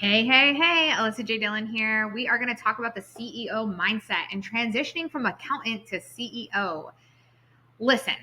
Hey, Alyssa J. Dillon here. We are going to talk about the CEO mindset and transitioning from accountant to CEO. Listen,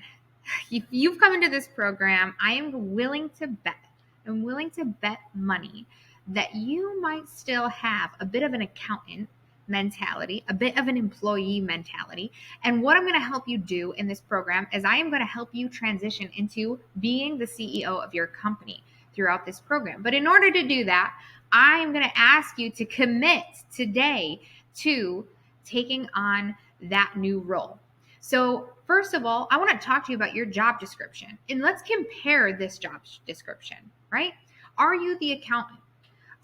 if you've come into this program, I'm willing to bet money that you might still have a bit of an accountant mentality, a bit of an employee mentality. And what I'm going to help you do in this program is I am going to help you transition into being the CEO of your company throughout this program. But in order to do that, I am going to ask you to commit today to taking on that new role. So first of all, I want to talk to you about your job description, and let's compare this job description, right? Are you the accountant?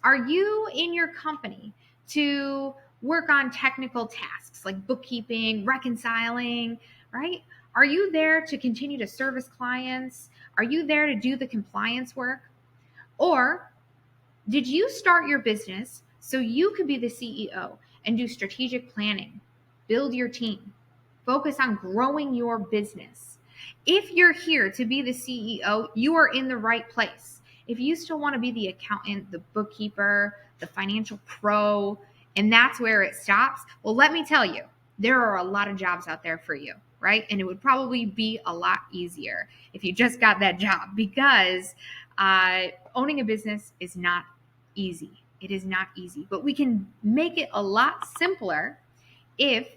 Are you in your company to work on technical tasks like bookkeeping, reconciling, right? Are you there to continue to service clients? Are you there to do the compliance work? Or did you start your business so you could be the CEO and do strategic planning, build your team, focus on growing your business? If you're here to be the CEO, you are in the right place. If you still want to be the accountant, the bookkeeper, the financial pro, and that's where it stops, well, let me tell you, there are a lot of jobs out there for you, right? And it would probably be a lot easier if you just got that job, because owning a business is not easy. It is not easy, but we can make it a lot simpler if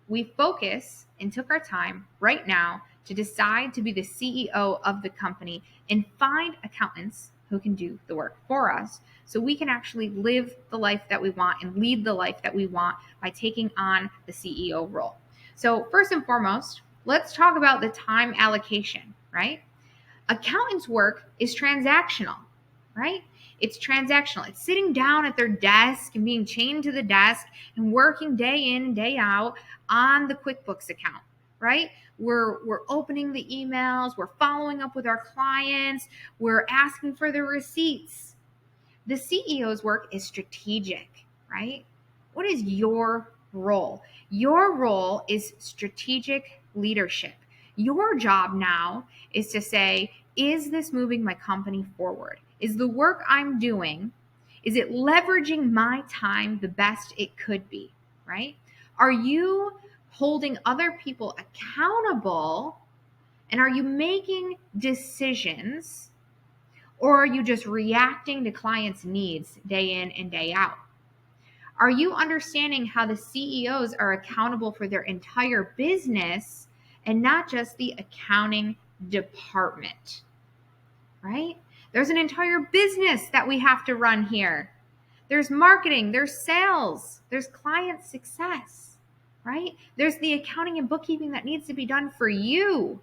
we focus and took our time right now to decide to be the CEO of the company and find accountants who can do the work for us so we can actually live the life that we want and lead the life that we want by taking on the CEO role. So first and foremost, let's talk about the time allocation, right? Accountants' work is transactional, right? It's transactional. It's sitting down at their desk and being chained to the desk and working day in and day out on the QuickBooks account, right? We're opening the emails, we're following up with our clients, we're asking for the receipts. The CEO's work is strategic, right? What is your role? Your role is strategic leadership. Your job now is to say, is this moving my company forward? Is the work I'm doing, is it leveraging my time the best it could be, right? Are you holding other people accountable, and are you making decisions, or are you just reacting to clients' needs day in and day out? Are you understanding how the CEOs are accountable for their entire business and not just the accounting department, right? There's an entire business that we have to run here. There's marketing, there's sales, there's client success, right? There's the accounting and bookkeeping that needs to be done for you.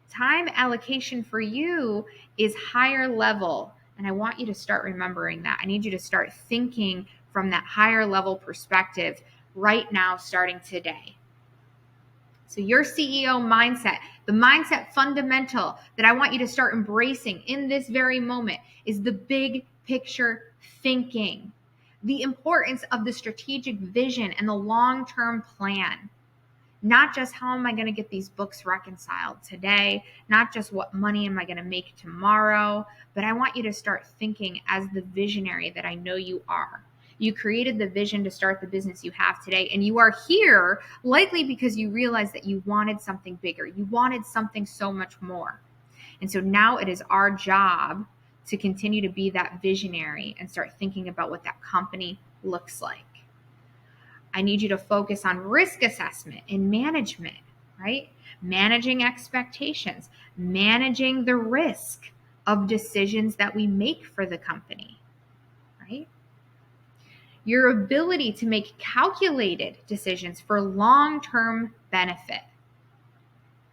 Time allocation for you is higher level, and I want you to start remembering that. I need you to start thinking from that higher level perspective right now, starting today. So your CEO mindset, the mindset fundamental that I want you to start embracing in this very moment, is the big picture thinking, the importance of the strategic vision and the long-term plan. Not just how am I going to get these books reconciled today, not just what money am I going to make tomorrow, but I want you to start thinking as the visionary that I know you are. You created the vision to start the business you have today, and you are here likely because you realized that you wanted something bigger. You wanted something so much more. And so now it is our job to continue to be that visionary and start thinking about what that company looks like. I need you to focus on risk assessment and management, right? Managing expectations, managing the risk of decisions that we make for the company, right? Your ability to make calculated decisions for long-term benefit,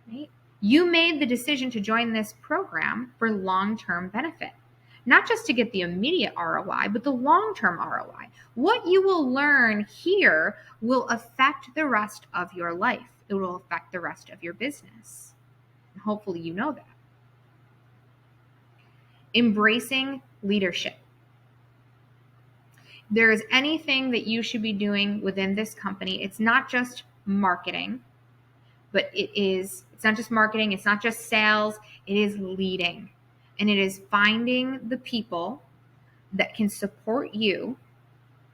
right? You made the decision to join this program for long-term benefit, not just to get the immediate ROI, but the long-term ROI. What you will learn here will affect the rest of your life. It will affect the rest of your business. And hopefully you know that. Embracing leadership. There is anything that you should be doing within this company, it's not just marketing, but it's not just marketing, it's not just sales, it is leading. And it is finding the people that can support you,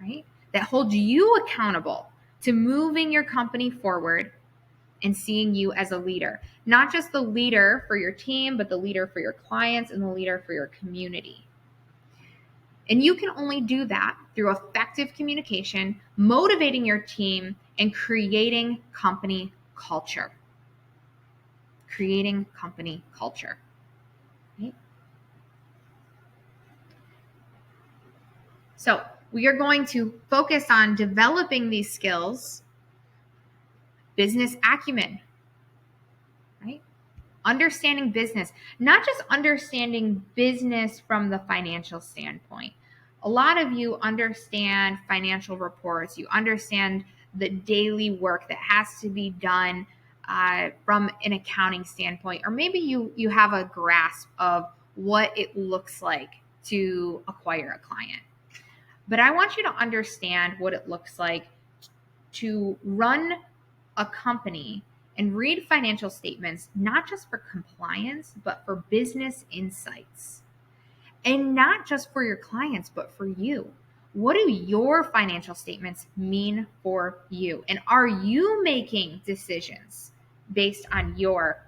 right? That holds you accountable to moving your company forward and seeing you as a leader. Not just the leader for your team, but the leader for your clients and the leader for your community. And you can only do that through effective communication, motivating your team, and creating company culture. Creating company culture. Right? So we are going to focus on developing these skills, business acumen, right? Understanding business, not just understanding business from the financial standpoint. A lot of you understand financial reports. You understand the daily work that has to be done from an accounting standpoint, or maybe you have a grasp of what it looks like to acquire a client. But I want you to understand what it looks like to run a company and read financial statements, not just for compliance, but for business insights. And not just for your clients, but for you. What do your financial statements mean for you? And are you making decisions based on your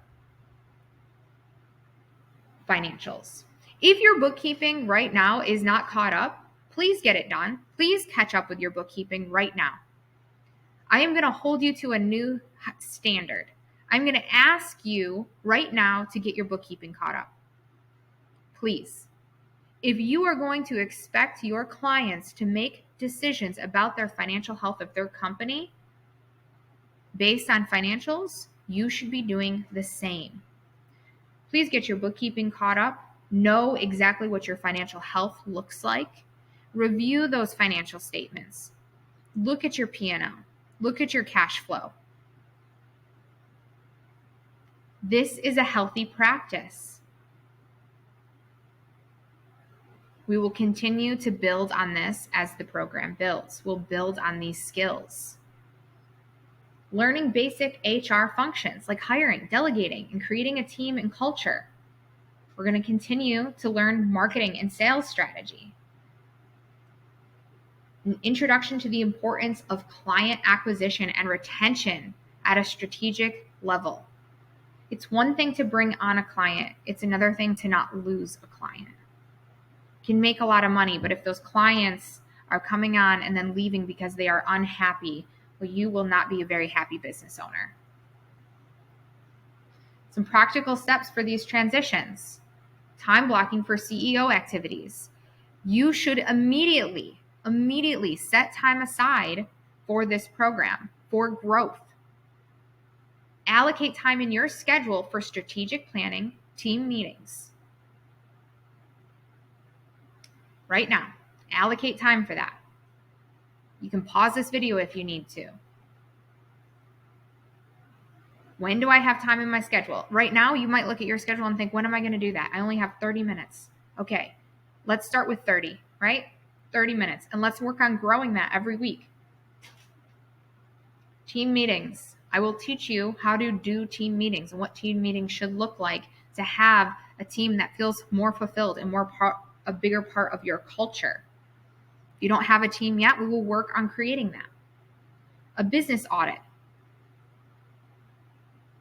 financials? If your bookkeeping right now is not caught up, please get it done. Please catch up with your bookkeeping right now. I am going to hold you to a new standard. I'm going to ask you right now to get your bookkeeping caught up. Please. If you are going to expect your clients to make decisions about their financial health of their company based on financials, you should be doing the same. Please get your bookkeeping caught up. Know exactly what your financial health looks like. Review those financial statements. Look at your P&L. Look at your cash flow. This is a healthy practice. We will continue to build on this as the program builds. We'll build on these skills. Learning basic HR functions like hiring, delegating, and creating a team and culture. We're going to continue to learn marketing and sales strategy. An introduction to the importance of client acquisition and retention at a strategic level. It's one thing to bring on a client. It's another thing to not lose a client. You can make a lot of money, but if those clients are coming on and then leaving because they are unhappy, well, you will not be a very happy business owner. Some practical steps for these transitions. Time blocking for CEO activities. You should immediately set time aside for this program, for growth. Allocate time in your schedule for strategic planning, team meetings. Right now, allocate time for that. You can pause this video if you need to. When do I have time in my schedule? Right now, you might look at your schedule and think, when am I going to do that? I only have 30 minutes. Okay, let's start with 30, right? 30 minutes. And let's work on growing that every week. Team meetings. I will teach you how to do team meetings and what team meetings should look like to have a team that feels more fulfilled and a bigger part of your culture. If you don't have a team yet, we will work on creating that. A business audit.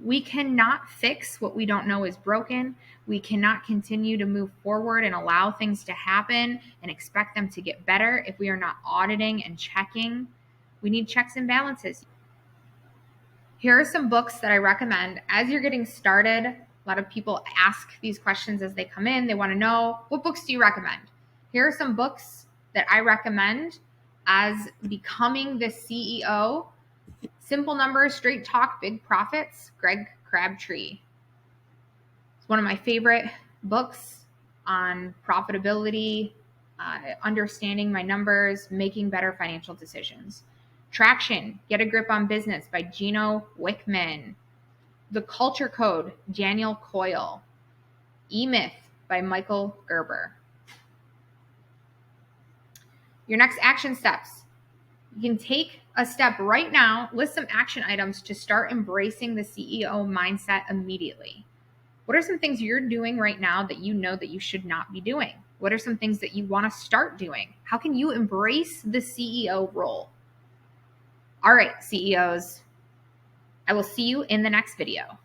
We cannot fix what we don't know is broken. We cannot continue to move forward and allow things to happen and expect them to get better if we are not auditing and checking. We need checks and balances. Here are some books that I recommend as you're getting started. A lot of people ask these questions as they come in. They want to know, what books do you recommend? Here are some books that I recommend as becoming the CEO. Simple Numbers, Straight Talk, Big Profits, Greg Crabtree. It's one of my favorite books on profitability, understanding my numbers, making better financial decisions. Traction, Get a Grip on Business by Gino Wickman. The Culture Code, Daniel Coyle. E-Myth by Michael Gerber. Your next action steps. You can take a step right now, list some action items to start embracing the CEO mindset immediately. What are some things you're doing right now that you know that you should not be doing? What are some things that you want to start doing? How can you embrace the CEO role? All right, CEOs, I will see you in the next video.